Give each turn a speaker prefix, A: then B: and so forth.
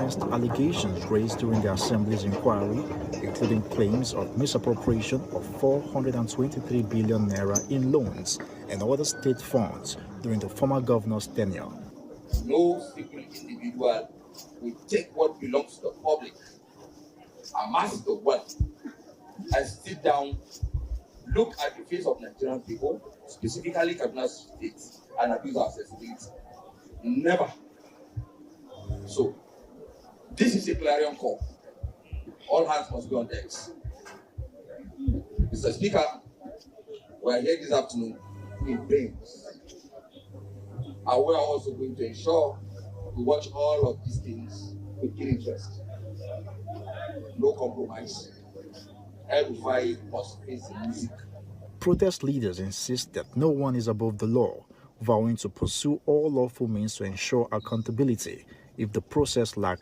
A: against allegations raised during the Assembly's inquiry, including claims of misappropriation of 423 billion naira in loans and other state funds during the former governor's tenure.
B: No single individual will take what belongs to the public, amass the wealth, and sit down, look at the face of Nigerian people, specifically Kaduna State, and abuse our accessibility. Never. So, this is a clarion call. All hands must be on deck. Mr. Speaker, we are here this afternoon in pains. And we are also going to ensure we watch all of these things with keen interest. No compromise. Rufai must face the music.
A: Protest leaders insist that no one is above the law, vowing to pursue all lawful means to ensure accountability if the process lacks